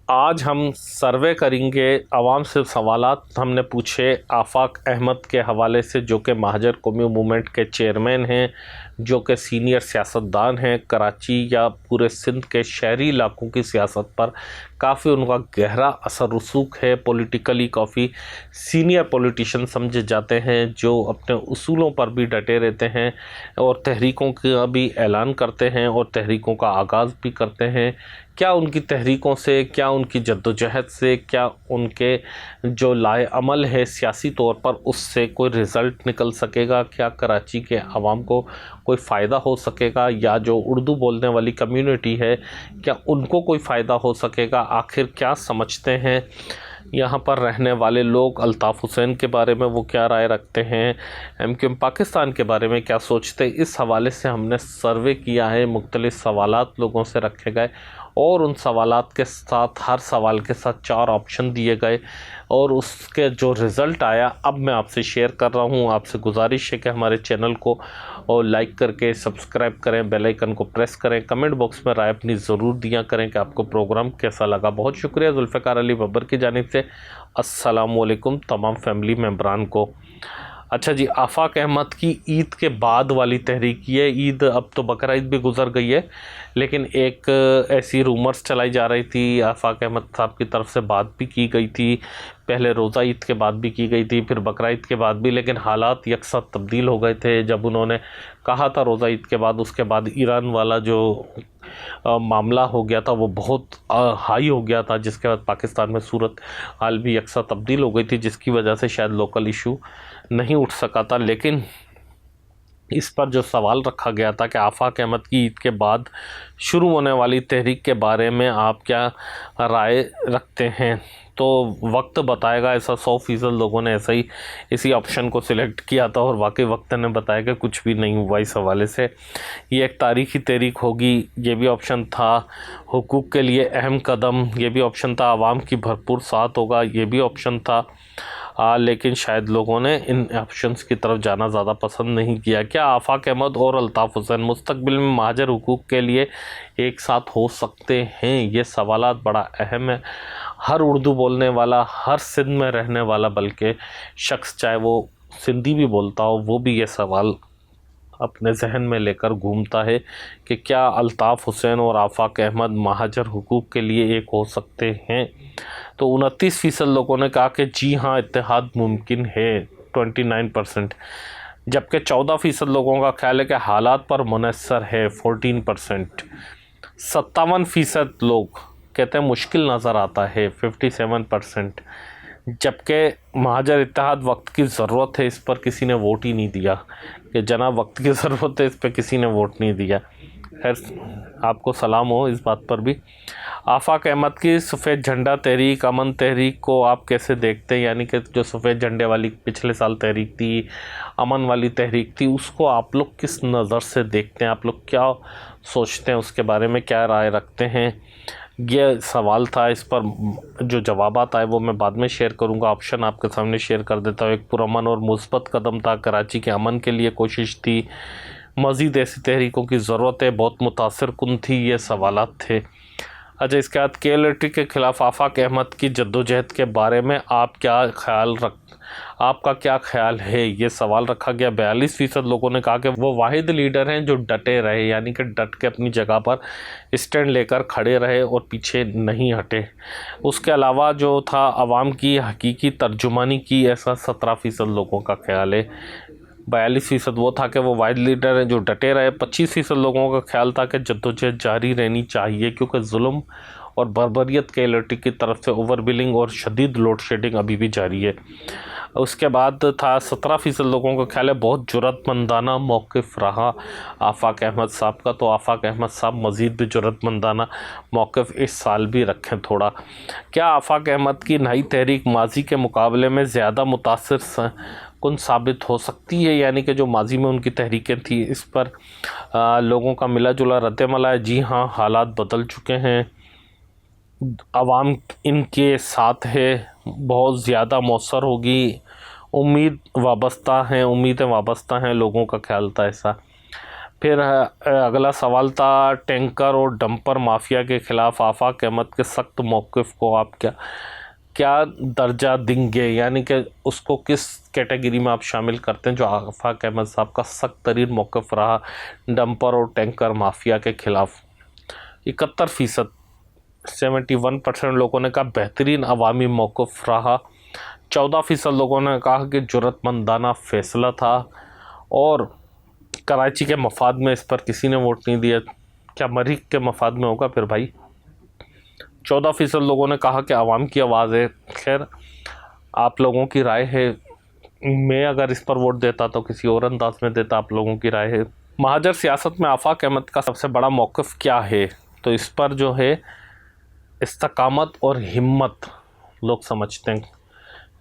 आज हम सर्वे करेंगे। आवाम से सवालात हमने पूछे आफाक अहमद के हवाले से, जो कि महाजर कौमी मूवमेंट के चेयरमैन हैं, जो कि सीनियर सियासतदान हैं। कराची या पूरे सिंध के शहरी इलाकों की सियासत पर काफ़ी उनका गहरा असर रसूख है। पॉलिटिकली काफ़ी सीनियर पॉलिटिशियन समझे जाते हैं, जो अपने उसूलों पर भी डटे रहते हैं और तहरीकों का भी ऐलान करते हैं और तहरीकों का आगाज़ भी करते हैं। क्या उनकी तहरीकों से, क्या उनकी जद्दोजहद से, क्या उनके जो लाए अमल है सियासी तौर पर, उससे कोई रिज़ल्ट निकल सकेगा? क्या कराची के अवाम को कोई फ़ायदा हो सकेगा, या जो उर्दू बोलने वाली कम्युनिटी है क्या उनको कोई फ़ायदा हो सकेगा? आखिर क्या समझते हैं यहाँ पर रहने वाले लोग? अल्ताफ़ हुसैन के बारे में वो क्या राय रखते हैं? MQM पाकिस्तान के बारे में क्या सोचते हैं? इस हवाले से हमने सर्वे किया है। मुख्तलिफ़ सवालात लोगों से रखे गए और उन सवालात के साथ हर सवाल के साथ 4 ऑप्शन दिए गए और उसके जो रिज़ल्ट आया अब मैं आपसे शेयर कर रहा हूँ। आपसे गुजारिश है कि हमारे चैनल को और लाइक करके सब्सक्राइब करें, बेल आइकन को प्रेस करें, कमेंट बॉक्स में राय अपनी ज़रूर दिया करें कि आपको प्रोग्राम कैसा लगा। बहुत शुक्रिया जुल्फ़िकार अली बब्बर की जानिब से। अस्सलाम वालेकुम तमाम फैमिली मेम्बरान को। अच्छा जी, आफाक अहमद की ईद के बाद वाली तहरीक, ये ईद, अब तो बकरा ईद भी गुजर गई है, लेकिन एक ऐसी रूमर्स चलाई जा रही थी, आफाक अहमद साहब की तरफ से बात भी की गई थी, पहले रोज़ा ईद के बाद भी की गई थी, फिर बकरा ईद के बाद भी, लेकिन हालात यकसा तब्दील हो गए थे। जब उन्होंने कहा था रोज़ा ईद के बाद, उसके बाद ईरान वाला जो मामला हो गया था वो बहुत हाई हो गया था, जिसके बाद पाकिस्तान में सूरत हाल भी यकसा तब्दील हो गई थी, जिसकी वजह से शायद लोकल इशू नहीं उठ सका था। लेकिन इस पर जो सवाल रखा गया था कि आफाक अहमद की ईद के बाद शुरू होने वाली तहरीक के बारे में आप क्या राय रखते हैं, तो वक्त बताएगा। ऐसा 100% लोगों ने ऐसा ही इसी ऑप्शन को सिलेक्ट किया था और वाकई वक्त ने बताया कि कुछ भी नहीं हुआ इस हवाले से। ये एक तारीख़ी तहरीक होगी, ये भी ऑप्शन था। हुकूक़ के लिए अहम कदम, ये भी ऑप्शन था। आवाम की भरपूर साथ होगा, ये भी ऑप्शन था। लेकिन शायद लोगों ने इन ऑप्शंस की तरफ जाना ज़्यादा पसंद नहीं किया। क्या आफाक अहमद और अल्ताफ़ हुसैन मुस्तकबिल में महाजर हुकूक़ के लिए एक साथ हो सकते हैं? ये सवालात बड़ा अहम है। हर उर्दू बोलने वाला, हर सिंध में रहने वाला बल्कि शख्स, चाहे वो सिंधी भी बोलता हो, वो भी ये सवाल अपने जहन में लेकर घूमता है कि क्या अल्ताफ़ हुसैन और आफाक अहमद महाजर हुकूक़ के लिए एक हो सकते हैं? तो 29% लोगों ने कहा कि जी हाँ, इत्तेहाद मुमकिन है, 29%, जबकि 14% लोगों का ख्याल है कि हालात पर मुनहसर है, 14%। 57% लोग कहते हैं मुश्किल नज़र आता है, 57%। जबकि महाजर इत्तेहाद वक्त की ज़रूरत है, इस पर किसी ने वोट ही नहीं दिया कि जनाब वक्त की ज़रूरत है, इस पर किसी ने वोट नहीं दिया। खैर, आपको सलाम हो इस बात पर भी। आफाक अहमद की सफ़ेद झंडा तहरीक, अमन तहरीक को आप कैसे देखते हैं? यानी कि जो सफ़ेद झंडे वाली पिछले साल तहरीक थी, अमन वाली तहरीक थी, उसको आप लोग किस नज़र से देखते हैं? आप लोग क्या सोचते हैं, उसके बारे में क्या राय रखते हैं? ये सवाल था। इस पर जो जवाबात आए वो मैं बाद में शेयर करूंगा। ऑप्शन आपके सामने शेयर कर देता हूँ। एक पुरअमन और मुस्बत कदम था, कराची के अमन के लिए कोशिश थी, मज़ीद ऐसी तहरीकों की ज़रूरत है, बहुत मुतासिर कुन थी, ये सवालात थे। अच्छा, इसके बाद KLAT के ख़िलाफ़ आफाक अहमद की जद्दोजहद के बारे में आपका क्या ख्याल है, ये सवाल रखा गया। 42% लोगों ने कहा कि वो वाहिद लीडर हैं जो डटे रहे, यानी कि डट के अपनी जगह पर स्टैंड लेकर खड़े रहे और पीछे नहीं हटे। उसके अलावा जो था अवाम की हकीकी तर्जुमानी की, ऐसा 17% लोगों का ख्याल है। 42% वो था कि वो वाहिद लीडर हैं जो डटे रहे। 25% लोगों का ख्याल था कि जद्दोजहद जारी रहनी चाहिए, क्योंकि जुल्म और बर्बरियत KLAT की तरफ से ओवर बिलिंग और शदीद लोड शेडिंग अभी भी जारी है। उसके बाद था 17% लोगों का ख्याल है बहुत जुर्रतमंदाना मौक़िफ़ रहा आफाक अहमद साहब का। तो आफाक अहमद साहब मज़ीद भी जुर्रतमंदाना मौक़िफ़ इस साल भी रखें थोड़ा। क्या आफाक अहमद की नई तहरीक माजी के मुकाबले में ज़्यादा मुतासिर कुन साबित हो सकती है? यानी कि जो माजी में उनकी तहरीकें थी, इस पर लोगों का मिला जुला रद्दमल है। जी हाँ, हालात बदल चुके हैं, आवाम इनके साथ है, बहुत ज़्यादा मौसर होगी, उम्मीदें वाबस्ता हैं, लोगों का ख्याल था ऐसा। फिर अगला सवाल था, टैंकर और डंपर माफिया के खिलाफ आफाक अहमद के सख्त मौक़िफ़ को आप क्या क्या दर्जा देंगे, यानी कि उसको किस कैटेगरी में आप शामिल करते हैं जो आफाक अहमद साहब का सख्त तरीन मौक़िफ़ रहा डंपर और टैंकर माफिया के खिलाफ। 71%, 71% लोगों ने कहा बेहतरीन अवामी मौक़िफ़ रहा। 14% लोगों ने कहा कि जुर्रतमंदाना फ़ैसला था, और कराची के मफाद में इस पर किसी ने वोट नहीं दिया। क्या मरीख के मफाद में होगा फिर भाई? 14% लोगों ने कहा कि आवाम की आवाज़ है। खैर, आप लोगों की राय है, मैं अगर इस पर वोट देता तो किसी और अंदाज में देता, आप लोगों की राय है। महाजर सियासत में आफाक अहमद का सबसे बड़ा मौक़िफ़ क्या है, तो इस पर जो है इस्तकामत और हिम्मत लोग समझते हैं,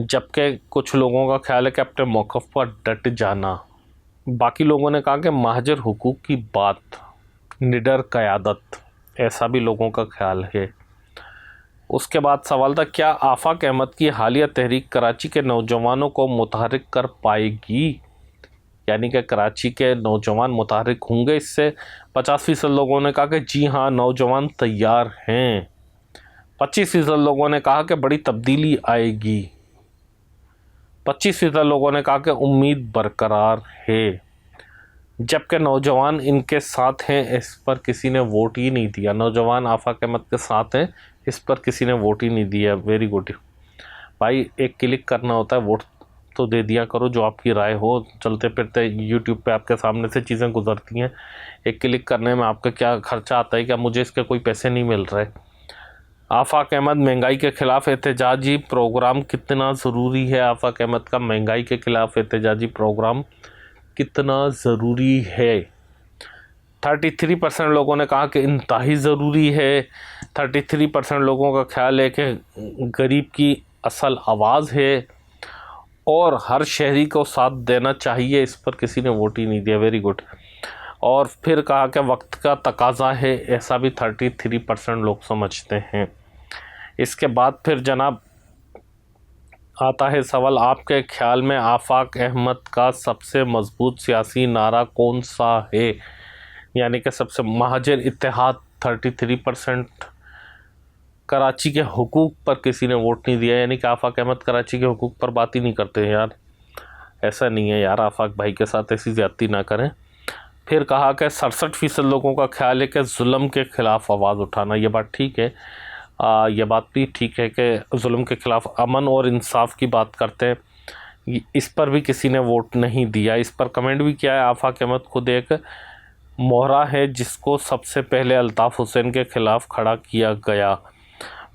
जबकि कुछ लोगों का ख्याल है कि अपने मौक़िफ़ पर डट जाना। बाकी लोगों ने कहा कि महाजर हुकूक की बात, निडर क़यादत, ऐसा भी लोगों का ख्याल है। उसके बाद सवाल था, क्या आफाक अहमद की हालिया तहरीक कराची के नौजवानों को मुतहरिक कर पाएगी, यानी कि कराची के नौजवान मुतहरिक होंगे इससे? 50% लोगों ने कहा कि जी हाँ, नौजवान तैयार हैं। 25% लोगों ने कहा कि बड़ी तब्दीली आएगी। 25% लोगों ने कहा कि उम्मीद बरकरार है, जबकि नौजवान इनके साथ हैं, इस पर किसी ने वोट ही नहीं दिया। नौजवान आफाक अहमद के साथ हैं, इस पर किसी ने वोट ही नहीं दिया। वेरी गुड भाई, एक क्लिक करना होता है, वोट तो दे दिया करो जो आपकी राय हो। चलते फिरते यूट्यूब पे आपके सामने से चीज़ें गुजरती हैं, एक क्लिक करने में आपका क्या खर्चा आता है, क्या मुझे इसके कोई पैसे नहीं मिल रहे। आफाक अहमद महंगाई के खिलाफ एहतजाजी प्रोग्राम कितना ज़रूरी है? आफाक अहमद का महंगाई के खिलाफ एहतजाजी प्रोग्राम कितना ज़रूरी है? 33% लोगों ने कहा कि इंतहाई ज़रूरी है। 33% लोगों का ख्याल है कि गरीब की असल आवाज़ है और हर शहरी को साथ देना चाहिए, इस पर किसी ने वोट ही नहीं दिया। Very good. और फिर कहा कि वक्त का तकाजा है, ऐसा भी 33% लोग समझते हैं। इसके बाद फिर जनाब आता है सवाल, आपके ख्याल में आफाक अहमद का सबसे मजबूत सियासी नारा कौन सा है, यानी कि सबसे महाजर इत्तेहाद 33%। कराची के हुकूक पर किसी ने वोट नहीं दिया, यानी कि आफाक अहमद कराची के हुकूक पर बात ही नहीं करते हैं यार, ऐसा नहीं है यार, आफाक भाई के साथ ऐसी ज़्यादती ना करें। फिर कहा कि 67% लोगों का ख्याल है कि जुल्म के ख़िलाफ़ आवाज़ उठाना, ये बात ठीक है। ये बात भी ठीक है कि जुल्म के ख़िलाफ़ अमन और इंसाफ की बात करते हैं, इस पर भी किसी ने वोट नहीं दिया। इस पर कमेंट भी किया है, आफाक अहमद खुद एक मोहरा है जिसको सबसे पहले अल्ताफ़ हुसैन के ख़िलाफ़ खड़ा किया गया।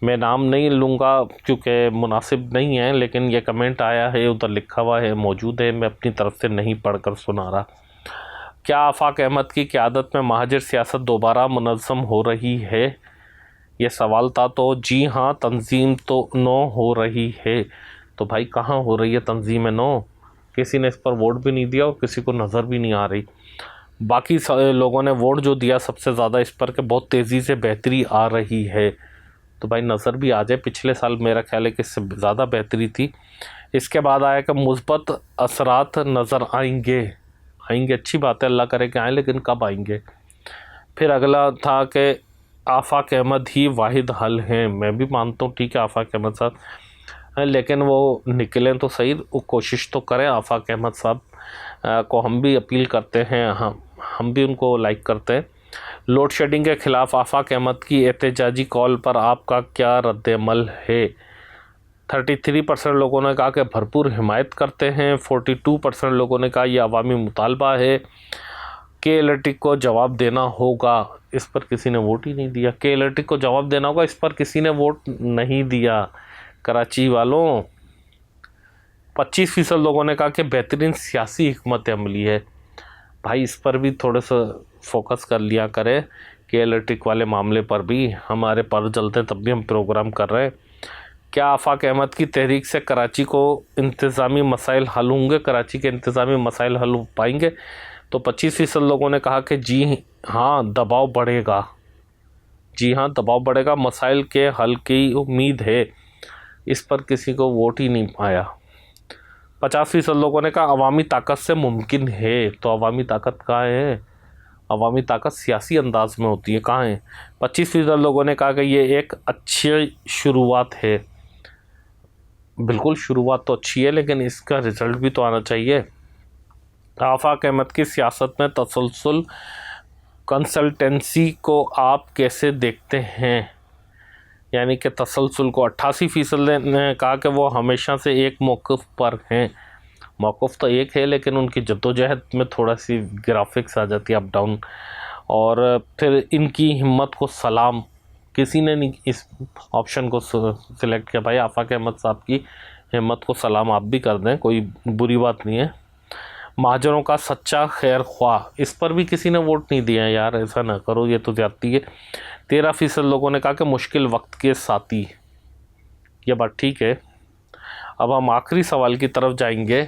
मैं नाम नहीं लूँगा क्योंकि मुनासिब नहीं है, लेकिन ये कमेंट आया है, उधर लिखा हुआ है, मौजूद है, मैं अपनी तरफ से नहीं पढ़कर सुना रहा। क्या आफाक अहमद की क़यादत में महाजर सियासत दोबारा मुनज़्ज़म हो रही है, ये सवाल था। तो जी हाँ, तंजीम तो नो हो रही है। तो भाई कहाँ हो रही है तंजीम नो? किसी ने इस पर वोट भी नहीं दिया और किसी को नज़र भी नहीं आ रही। बाकी लोगों ने वोट जो दिया सबसे ज़्यादा इस पर कि बहुत तेज़ी से बेहतरी आ रही है, तो भाई नज़र भी आ जाए। पिछले साल मेरा ख्याल है कि इससे ज़्यादा बेहतरी थी। इसके बाद आया कि मुस्बत असरात नज़र आएंगे, अच्छी बात है, अल्लाह करे कि आएँ, लेकिन कब आएंगे। फिर अगला था कि आफाक अहमद ही वाहिद हल हैं। मैं भी मानता हूँ, ठीक है, आफाक अहमद साहब, लेकिन वो निकलें तो सही, वो कोशिश तो करें। आफाक अहमद साहब को हम भी अपील करते हैं, हम भी उनको लाइक करते हैं। लोड शेडिंग के ख़िलाफ़ आफाक अहमद की एहतजाजी कॉल पर आपका क्या रद्द-ए-अमल है? 33% लोगों ने कहा कि भरपूर हिमायत करते हैं। 42% लोगों ने कहा यह अवामी मुतालबा है कि इलेक्ट्रिक को जवाब देना होगा, इस पर किसी ने वोट ही नहीं दिया। कि इलेक्ट्रिक को जवाब देना होगा, इस पर किसी ने वोट नहीं दिया। कराची वालों, 25% लोगों ने कहा कि बेहतरीन सियासी हिकमत अमली है। भाई इस पर भी थोड़ा सा फोकस कर लिया करें कि इलेक्ट्रिक वाले मामले पर भी हमारे पर जलते, तब भी हम प्रोग्राम कर रहे हैं। क्या आफाक अहमद की तहरीक से कराची को इंतज़ामी मसाइल हल होंगे, कराची के इंतज़ामी मसाइल हल हो पाएंगे? तो 25% लोगों ने कहा कि जी हाँ, दबाव बढ़ेगा। जी हाँ, दबाव बढ़ेगा, मसाइल के हल की उम्मीद है। इस पर किसी को वोट ही नहीं पाया। 50% लोगों ने कहा अवामी ताकत से मुमकिन है। तो अवामी ताकत कहाँ है? अवामी ताकत सियासी अंदाज में होती है। कहाँ है? 25% लोगों ने कहा कि ये एक अच्छी शुरुआत है। बिल्कुल शुरुआत तो अच्छी है, लेकिन इसका रिजल्ट भी तो आना चाहिए। आफाक अहमद की सियासत में तसलसल कंसल्टेंसी को आप कैसे देखते हैं? यानी कि तसलसल को 88% ने कहा कि वो हमेशा से एक मौक़िफ़ पर हैं। मौक़िफ़ तो एक है, लेकिन उनकी जद्दोजहद में थोड़ा सी ग्राफिक्स आ जाती है अप डाउन। और फिर इनकी हिम्मत को सलाम, किसी ने नहीं इस ऑप्शन को सिलेक्ट किया। भाई आफाक अहमद साहब की हिम्मत को सलाम आप भी कर दें, कोई बुरी बात नहीं है। महाजरों का सच्चा खैर ख्वाह, इस पर भी किसी ने वोट नहीं दिया। यार ऐसा ना करो, ये तो ज़्यादती है। 13% लोगों ने कहा कि मुश्किल वक्त के साथी। ये बात ठीक है। अब हम आखिरी सवाल की तरफ जाएंगे।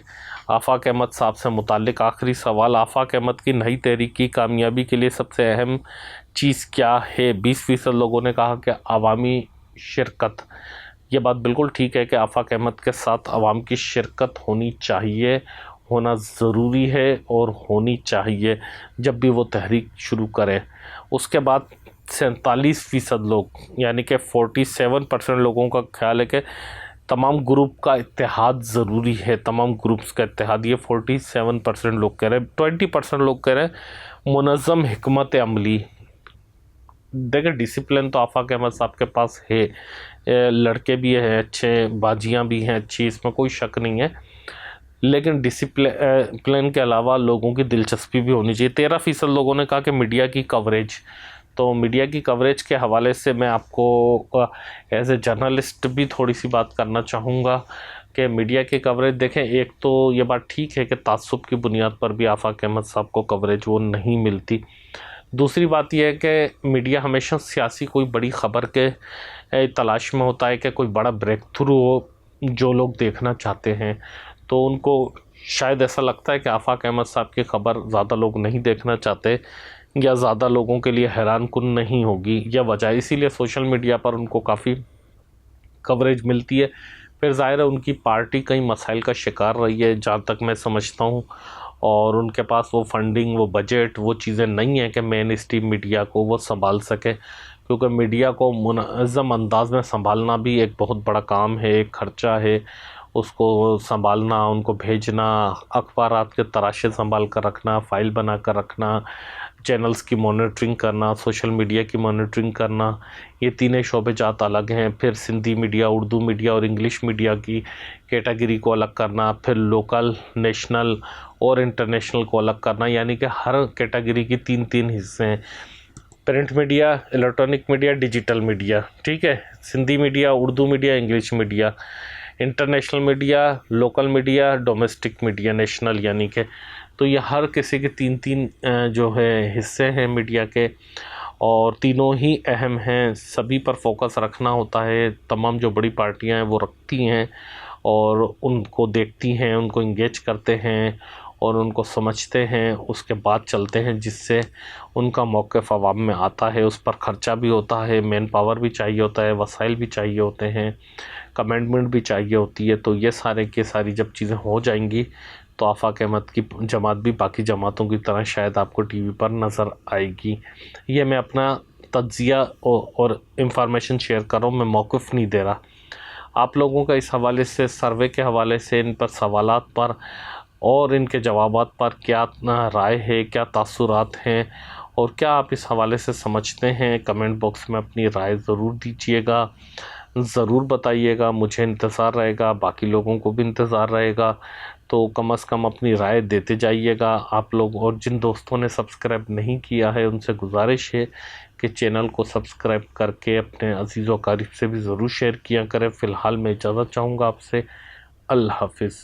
आफाक अहमद साहब से मुताल्लिक आखिरी सवाल, आफाक अहमद की नई तहरीक की कामयाबी के लिए सबसे अहम चीज़ क्या है? 20% लोगों ने कहा कि अवामी शिरकत। ये बात बिल्कुल ठीक है कि आफाक अहमद के साथ आवाम की शिरकत होनी चाहिए, होना ज़रूरी है और होनी चाहिए जब भी वो तहरीक शुरू करें। उसके बाद 47% लोग, यानी कि 47% लोगों का ख्याल है कि तमाम ग्रुप का इत्तेहाद ज़रूरी है, तमाम ग्रुप्स का इत्तेहाद। ये 47% लोग कह रहे हैं। 20% लोग कह रहे हैं मुनज़्ज़म हिकमत अमली। देखिए डिसिप्लिन तो आफाक अहमद साहब के पास है, लड़के भी हैं अच्छे, बाजियाँ भी हैं अच्छी, इसमें कोई शक नहीं है, लेकिन डिसिप्लिन के अलावा लोगों की दिलचस्पी भी होनी चाहिए। 13% लोगों ने कहा कि मीडिया की कवरेज। तो मीडिया की कवरेज के हवाले से मैं आपको एज ए जर्नलिस्ट भी थोड़ी सी बात करना चाहूँगा कि मीडिया की कवरेज देखें। एक तो ये बात ठीक है कि तासुब की बुनियाद पर भी आफाक अहमद साहब को कवरेज वो नहीं मिलती। दूसरी बात यह है कि मीडिया हमेशा सियासी कोई बड़ी ख़बर के तलाश में होता है कि कोई बड़ा ब्रेक थ्रू हो जो लोग देखना चाहते हैं। तो उनको शायद ऐसा लगता है कि आफाक अहमद साहब की ख़बर ज़्यादा लोग नहीं देखना चाहते या ज़्यादा लोगों के लिए हैरान कुन नहीं होगी, या वजह इसीलिए सोशल मीडिया पर उनको काफ़ी कवरेज मिलती है। फिर ज़ाहिर है उनकी पार्टी कई मसाइल का शिकार रही है जहाँ तक मैं समझता हूँ, और उनके पास वो फंडिंग, वो बजट, वो चीज़ें नहीं है कि मेन स्ट्रीम मीडिया को वो संभाल सके, क्योंकि मीडिया को मुनज़्ज़म अंदाज में संभालना भी एक बहुत बड़ा काम है, एक ख़र्चा है उसको संभालना, उनको भेजना, अखबारात के तराशे संभाल कर रखना, फ़ाइल बना कर रखना, चैनल्स की मॉनिटरिंग करना, सोशल मीडिया की मॉनिटरिंग करना। ये तीनों शोबे जात अलग हैं। फिर सिंधी मीडिया, उर्दू मीडिया और इंग्लिश मीडिया की कैटेगरी को अलग करना, फिर लोकल, नेशनल और इंटरनेशनल को अलग करना, यानी कि हर कैटेगरी की 3-3 हिस्से हैं। Print media, electronic media, digital media, ठीक है। Sindhi media, Urdu media, English media, international media, local media, domestic media, national, यानी कि तो ये हर किसी के 3-3 जो है हिस्से हैं मीडिया के, और तीनों ही अहम हैं। सभी पर फोकस रखना होता है। तमाम जो बड़ी पार्टियां हैं वो रखती हैं और उनको देखती हैं, उनको इंगेज करते हैं और उनको समझते हैं, उसके बाद चलते हैं, जिससे उनका मौक़िफ़ अवाम में आता है। उस पर ख़र्चा भी होता है, मैन पावर भी चाहिए होता है, वसाइल भी चाहिए होते हैं, कमिटमेंट भी चाहिए होती है। तो ये सारे की सारी जब चीज़ें हो जाएंगी तो आफाक अहमद की जमात भी बाकी जमातों की तरह शायद आपको टीवी पर नज़र आएगी। ये मैं अपना तज्ज़िया और इंफॉर्मेशन शेयर कर रहा हूँ, मैं मौक़िफ़ नहीं दे रहा। आप लोगों का इस हवाले से, सर्वे के हवाले से, इन पर सवालात पर और इनके जवाबात पर क्या राय है, क्या तासुरात हैं और क्या आप इस हवाले से समझते हैं? कमेंट बॉक्स में अपनी राय ज़रूर दीजिएगा, ज़रूर बताइएगा। मुझे इंतज़ार रहेगा, बाकी लोगों को भी इंतज़ार रहेगा। तो कम से कम अपनी राय देते जाइएगा आप लोग। और जिन दोस्तों ने सब्सक्राइब नहीं किया है उनसे गुजारिश है कि चैनल को सब्सक्राइब करके अपने अजीज़ व अकारीब से भी ज़रूर शेयर किया करें। फ़िलहाल मैं इजाज़त चाहूँगा आपसे। अल्लाह हाफ़िज़।